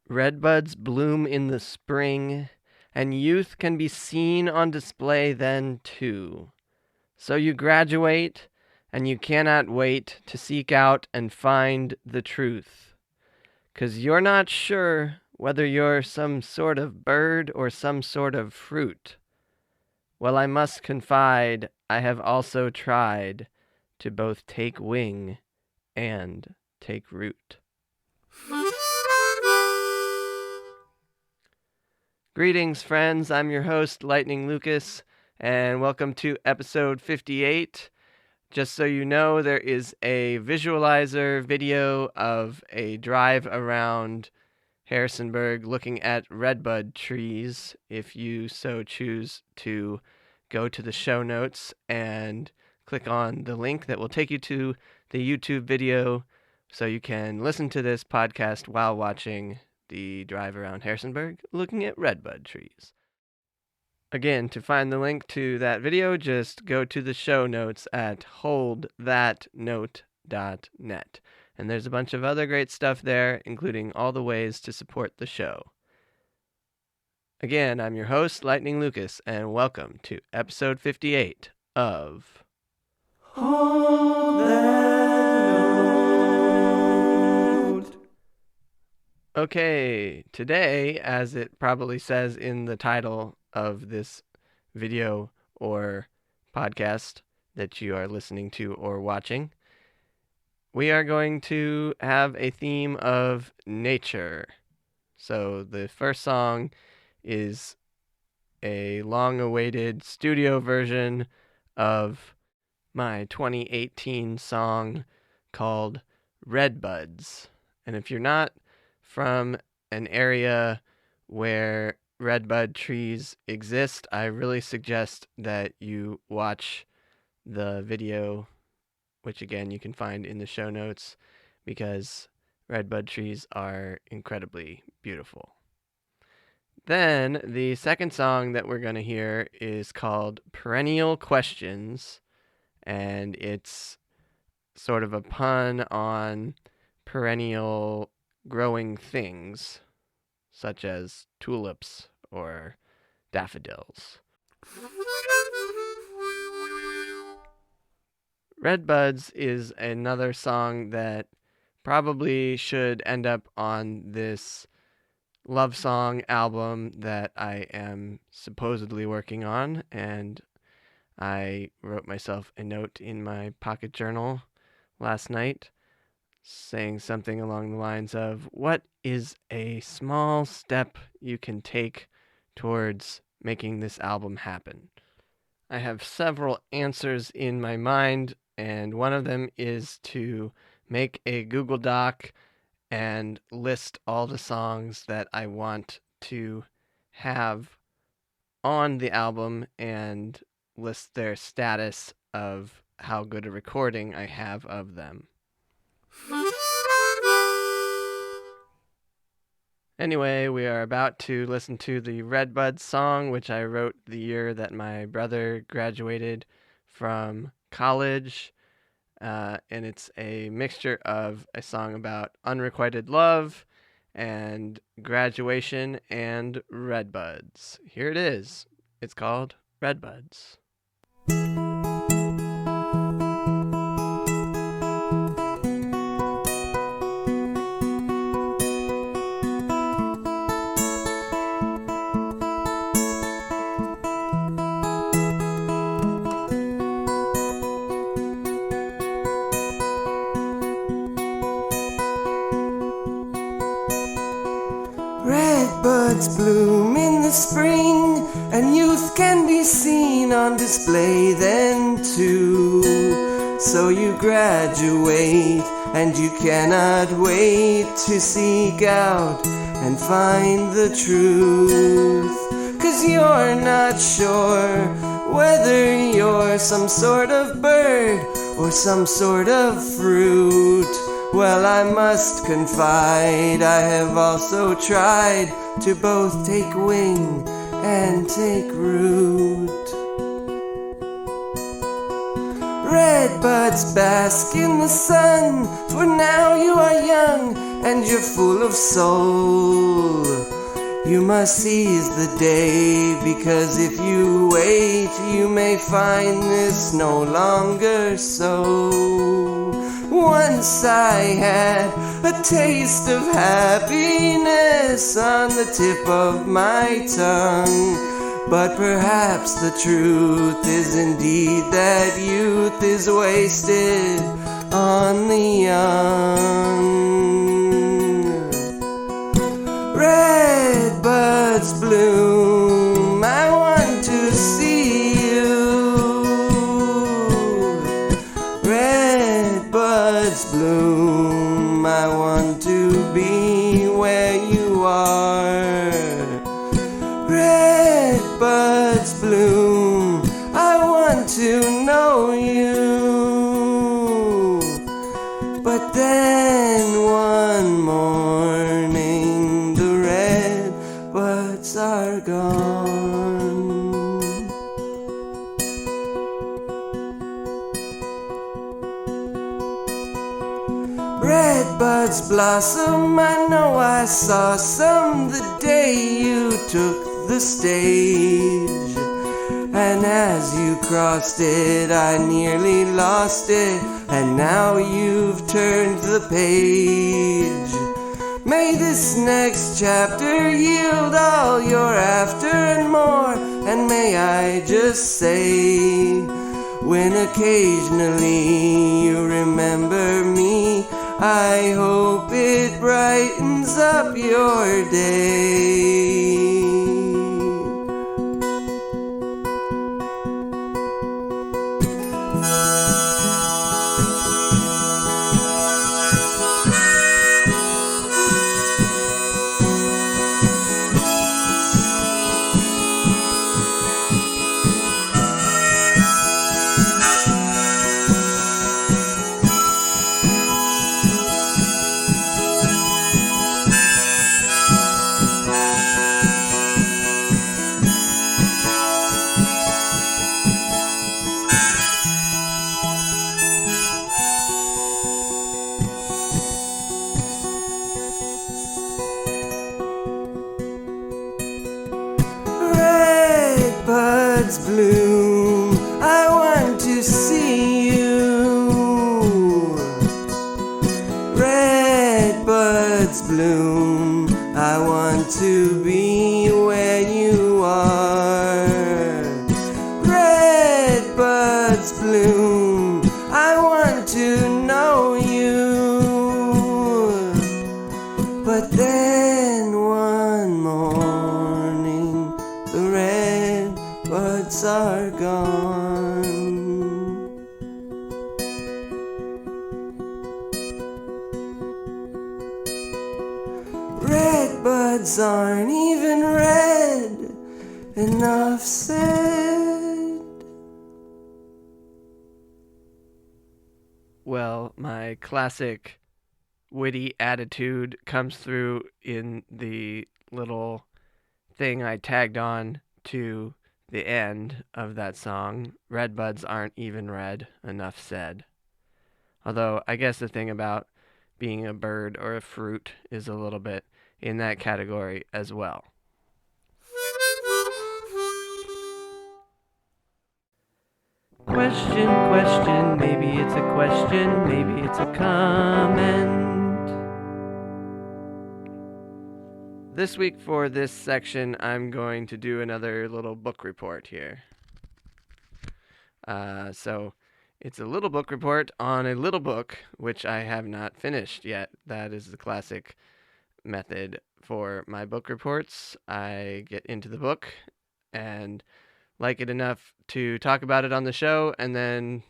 Redbuds bloom in the spring, and youth can be seen on display then too. So you graduate, and you cannot wait to seek out and find the truth. 'Cause you're not sure whether you're some sort of bird or some sort of fruit. Well, I must confide, I have also tried to both take wing and take root. Greetings, friends. I'm your host, Lightning Lucas, and welcome to episode 58. Just so you know, there is a visualizer video of a drive around Harrisonburg looking at redbud trees. If you so choose to go to the show notes and click on the link that will take you to the YouTube video so you can listen to this podcast while watching the drive around Harrisonburg looking at redbud trees. Again, to find the link to that video, just go to the show notes at holdthatnote.net. And there's a bunch of other great stuff there, including all the ways to support the show. Again, I'm your host, Lightning Lucas, and welcome to episode 58 of Hold That Note. Okay, today, as it probably says in the title of this video or podcast that you are listening to or watching, we are going to have a theme of nature. So the first song is a long-awaited studio version of my 2018 song called Redbuds. And if you're not from an area where redbud trees exist, I really suggest that you watch the video, which again you can find in the show notes, because redbud trees are incredibly beautiful. Then the second song that we're going to hear is called Perennial Questions, and it's sort of a pun on perennial growing things, such as tulips or daffodils. Redbuds is another song that probably should end up on this love song album that I am supposedly working on, and I wrote myself a note in my pocket journal last night saying something along the lines of, what is a small step you can take towards making this album happen? I have several answers in my mind, and one of them is to make a Google Doc and list all the songs that I want to have on the album and list their status of how good a recording I have of them. Anyway, we are about to listen to the Redbuds song, which I wrote the year that my brother graduated from college. And it's a mixture of a song about unrequited love and graduation and redbuds. Here it is. It's called Redbuds. Redbuds bloom in the spring, and youth can be seen on display then too. So you graduate, and you cannot wait to seek out and find the truth. 'Cause you're not sure whether you're some sort of bird or some sort of fruit. Well, I must confide, I have also tried to both take wing and take root. Redbuds bask in the sun, for now you are young and you're full of soul. You must seize the day, because if you wait, you may find this no longer so. Once I had a taste of happiness on the tip of my tongue. But perhaps the truth is indeed that youth is wasted on the young. Redbuds bloom, I want to see you. Redbuds bloom, I want to be where you are. Redbuds bloom, I want to know you. But then one morning the redbuds are gone. Redbuds blossom, I know I saw some the day you took the stage. And as you crossed it, I nearly lost it, and now you've turned the page. May this next chapter yield all you're after and more, and may I just say, when occasionally you remember me, I hope it brightens up your day. Redbuds bloom, I want to see you. Redbuds bloom, I want to be where you are. Redbuds bloom, I want to know you. But then one morning the redbuds are gone. Redbuds aren't even red, enough said. Well, my classic witty attitude comes through in the little thing I tagged on to the end of that song. Redbuds aren't even red, enough said. Although I guess the thing about being a bird or a fruit is a little bit in that category as well. Question, maybe it's a question, maybe it's a comment. This week for this section, I'm going to do another little book report here. So it's a little book report on a little book, which I have not finished yet. That is the classic method for my book reports. I get into the book and like it enough to talk about it on the show and then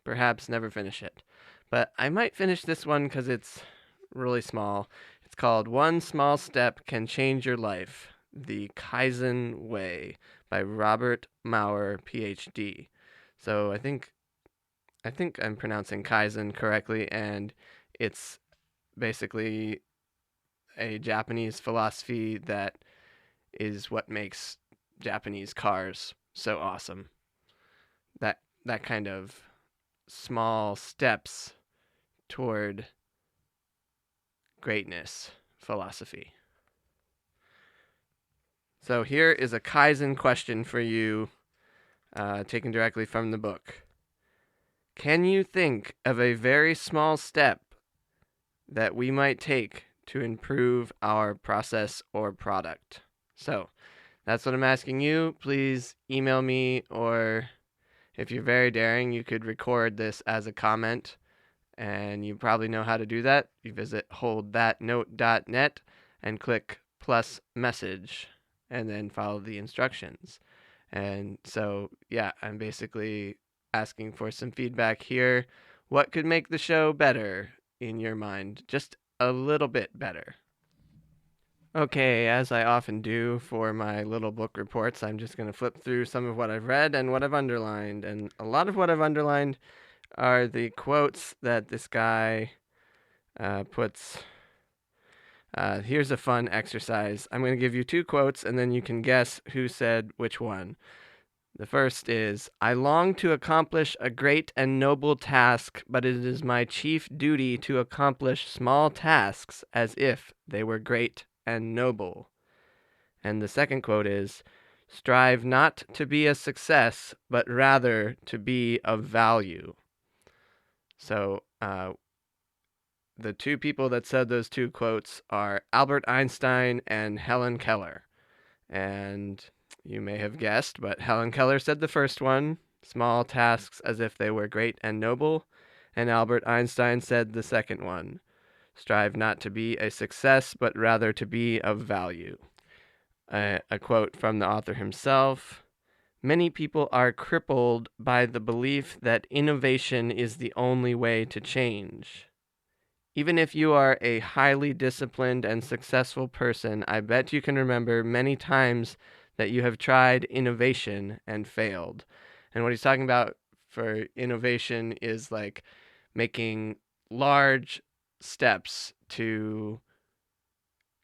perhaps never finish it. But I might finish this one because it's really small. It's called One Small Step Can Change Your Life, The Kaizen Way by Robert Maurer, PhD. So I think I'm pronouncing Kaizen correctly, and it's basically a Japanese philosophy that is what makes Japanese cars so awesome. That kind of small steps toward greatness philosophy. So here is a Kaizen question for you, taken directly from the book. Can you think of a very small step that we might take to improve our process or product? So that's what I'm asking you. Please email me, or if you're very daring, you could record this as a comment, and you probably know how to do that. You visit holdthatnote.net and click plus message, and then follow the instructions. And so, yeah, I'm basically asking for some feedback here. What could make the show better in your mind? Just a little bit better. Okay, as I often do for my little book reports, I'm just going to flip through some of what I've read and what I've underlined. And a lot of what I've underlined are the quotes that this guy puts. Here's a fun exercise. I'm going to give you 2 quotes, and then you can guess who said which one. The first is, I long to accomplish a great and noble task, but it is my chief duty to accomplish small tasks as if they were great and noble. And the second quote is, strive not to be a success, but rather to be of value. So, the 2 people that said those 2 quotes are Albert Einstein and Helen Keller. And you may have guessed, but Helen Keller said the first one, small tasks as if they were great and noble, and Albert Einstein said the second one, strive not to be a success, but rather to be of value. A quote from the author himself, many people are crippled by the belief that innovation is the only way to change. Even if you are a highly disciplined and successful person, I bet you can remember many times that you have tried innovation and failed. And what he's talking about for innovation is like making large steps to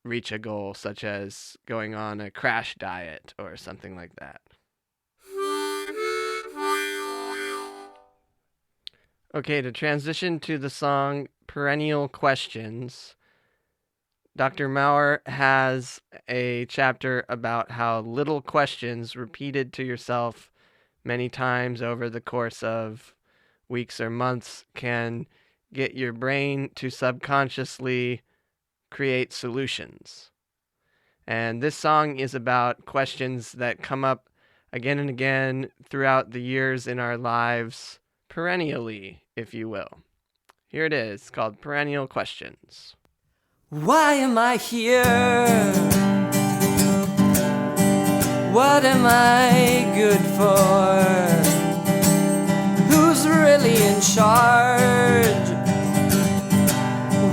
reach a goal, such as going on a crash diet or something like that. Okay, to transition to the song Perennial Questions, Dr. Maurer has a chapter about how little questions repeated to yourself many times over the course of weeks or months can get your brain to subconsciously create solutions. And this song is about questions that come up again and again throughout the years in our lives, perennially, if you will. Here it is, called Perennial Questions. Why am I here? What am I good for? Who's really in charge?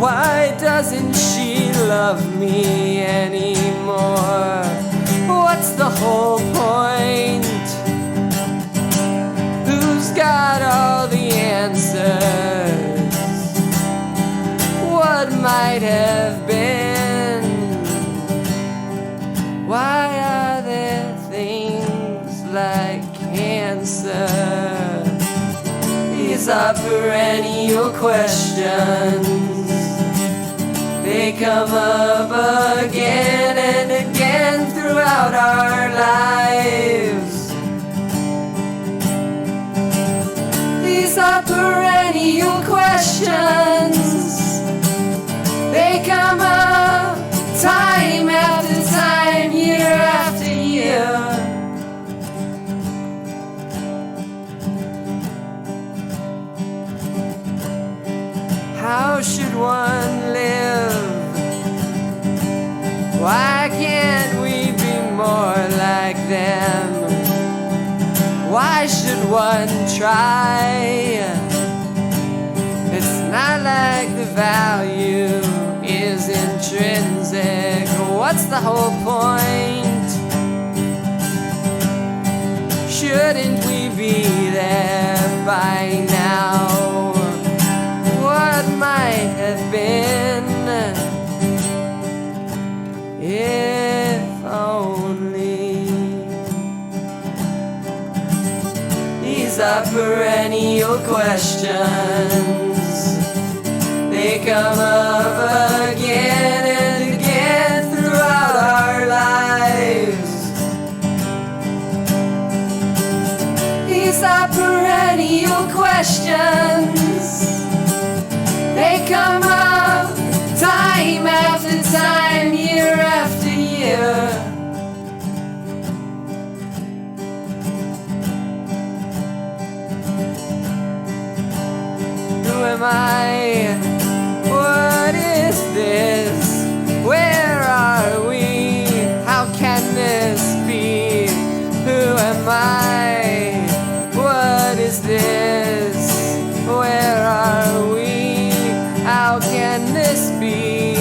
Why doesn't she love me anymore? What's the whole point? Who's got all the answers? What might have been? Why are there things like cancer? These are perennial questions. They come up again and again throughout our lives. These are perennial questions. They come up time after time, year after year. How should one live? Why can't we be more like them? Why should one try? It's not like the value is intrinsic. What's the whole point? Shouldn't we be there by now? What might have been, if only. These are are perennial questions. They come up again and again throughout our lives. These are perennial questions. They come up time after time, year after year. Who am I? What is this? Where are we? How can this be? Who am I? What is this? Where are we? How can this be?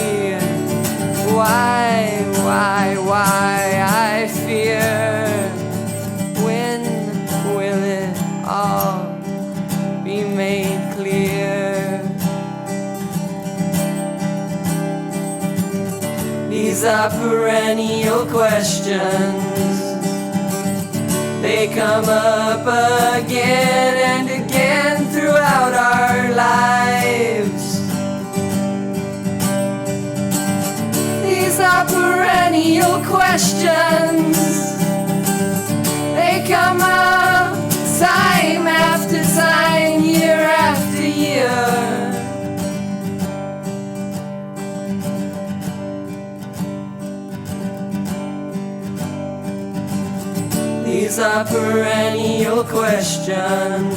Why I fear? When will it all be made clear? These are perennial questions. They come up again and again throughout our lives. These are perennial questions. They come up time after time, year after year. These are perennial questions.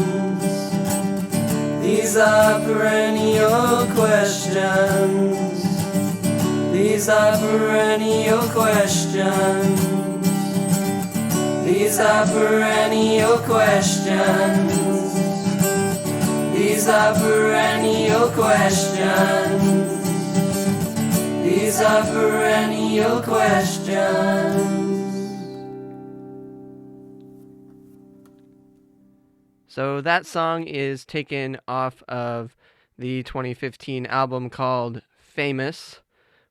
These are perennial questions. These are perennial questions. These are perennial questions. These are perennial questions. These are perennial questions. So that song is taken off of the 2015 album called Famous,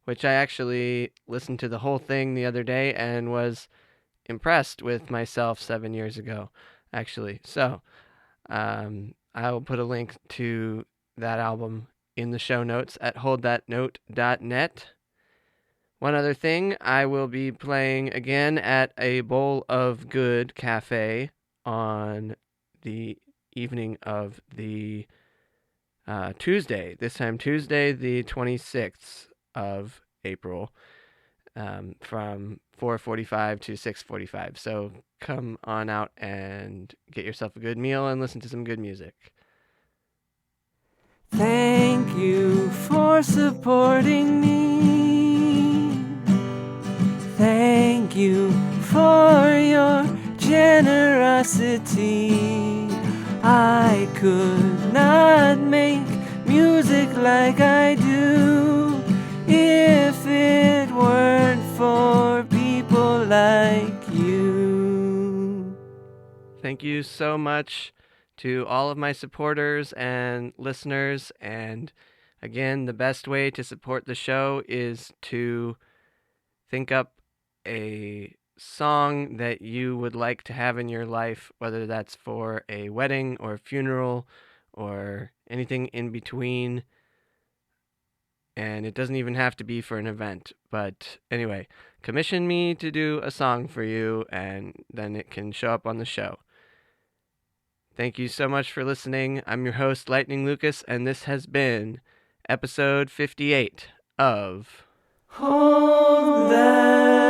which I actually listened to the whole thing the other day and was impressed with myself 7 years ago, actually. So I will put a link to that album in the show notes at holdthatnote.net. One other thing, I will be playing again at a Bowl of Good Cafe on the evening of the Tuesday, this time Tuesday the 26th of April, from 4:45 to 6:45. So come on out and get yourself a good meal and listen to some good music. Thank you for supporting me. Thank you for your generosity. I could not make music like I do if it weren't for people like you. Thank you so much to all of my supporters and listeners. And again, the best way to support the show is to think up a song that you would like to have in your life, whether that's for a wedding or a funeral or anything in between. And it doesn't even have to be for an event. But anyway, commission me to do a song for you, and then it can show up on the show. Thank you so much for listening. I'm your host, Lightning Lucas, and this has been episode 58 of Hold That